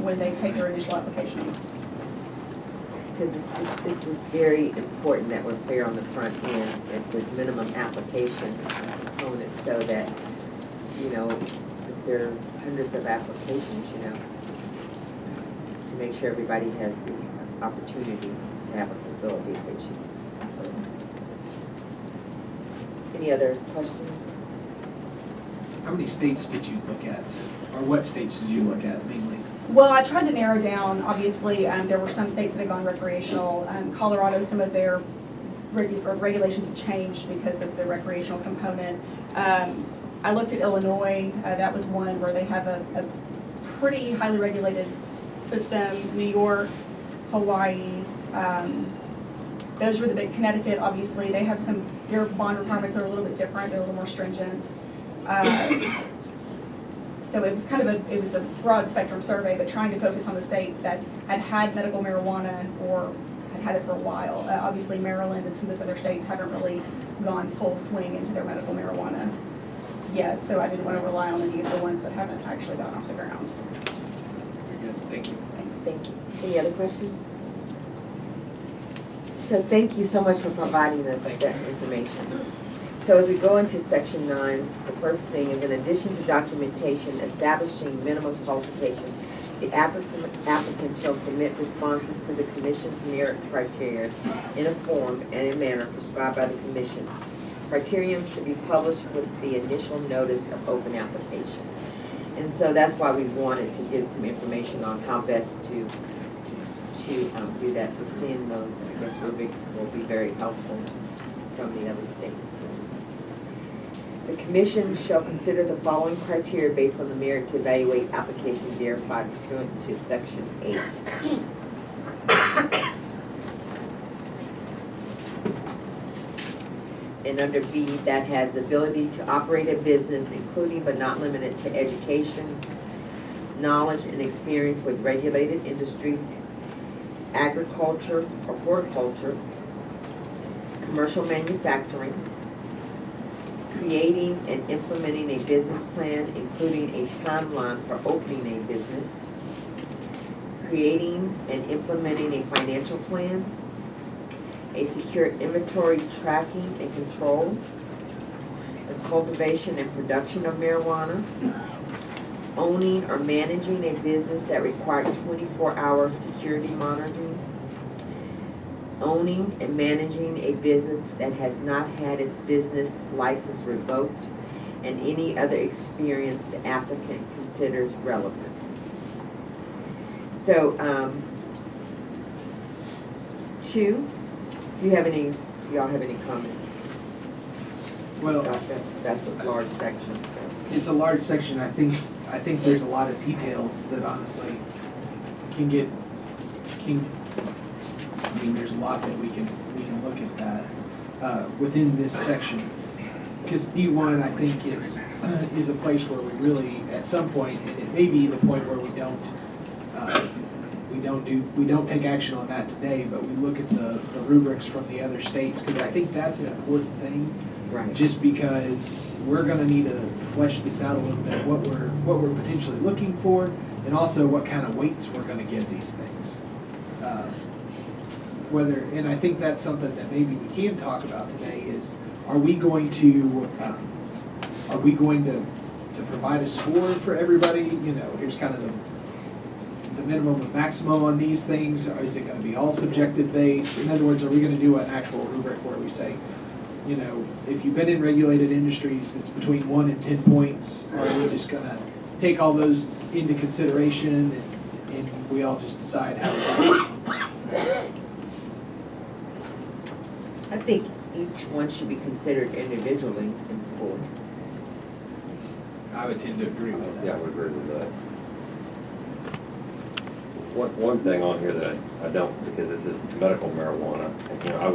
when they take their initial applications. Because it's just very important that we're fair on the front end at this minimum application component, so that, you know, if there are hundreds of applications, you know, to make sure everybody has the opportunity to have a facility if they choose. So, any other questions? How many states did you look at? Or what states did you look at mainly? Well, I tried to narrow down, obviously, there were some states that had gone recreational. Colorado, some of their regulations have changed because of the recreational component. I looked at Illinois. That was one where they have a pretty highly regulated system. New York, Hawaii, those were the big. Connecticut, obviously, they have some, their bond requirements are a little bit different. They're a little more stringent. So it was kind of it was a broad spectrum survey, but trying to focus on the states that had medical marijuana or had it for a while. Obviously, Maryland and some of those other states haven't really gone full swing into their medical marijuana yet, so I didn't want to rely on any of the ones that haven't actually gotten off the ground. Very good, thank you. Thanks. Thank you. Any other questions? So thank you so much for providing us that information. So as we go into section 9, the first thing is, in addition to documentation establishing minimum qualifications, the applicant shall submit responses to the Commission's merit criteria in a form and in manner prescribed by the Commission. Criterion should be published with the initial notice of open application. And so that's why we wanted to get some information on how best to do that. So seeing those, I guess, rubrics will be very helpful from the other states. The Commission shall consider the following criteria based on the merit to evaluate applications verified pursuant to Section 8. And under B, that has the ability to operate a business, including but not limited to education, knowledge and experience with regulated industries, agriculture or horticulture, commercial manufacturing, creating and implementing a business plan, including a timeline for opening a business, creating and implementing a financial plan, a secure inventory tracking and control, the cultivation and production of marijuana, owning or managing a business that required 24-hour security monitoring, owning and managing a business that has not had its business license revoked, and any other experience the applicant considers relevant. So, 2, do y'all have any comments? Well, That's a large section, so. it's a large section. I think there's a lot of details that honestly I mean, there's a lot that we can look at that within this section. Because B1, I think, is a place where we really, at some point, and it may be the point where we don't take action on that today, but we look at the rubrics from the other states, because I think that's an important thing. Right. Just because we're going to need to flesh this out a little bit, what we're potentially looking for, and also what kind of weights we're going to give these things. And I think that's something that maybe we can talk about today is, are we going to provide a score for everybody? You know, here's kind of the minimum and maximum on these things, or is it going to be all subjective based? In other words, are we going to do an actual rubric where we say, you know, if you've been in regulated industries, it's between 1 and 10 points, or are we just going to take all those into consideration and we all just decide how to do it? I think each one should be considered individually in school. I would tend to agree with that. Yeah, I would agree with that. One thing on here that I don't, because this is medical marijuana, you know, I would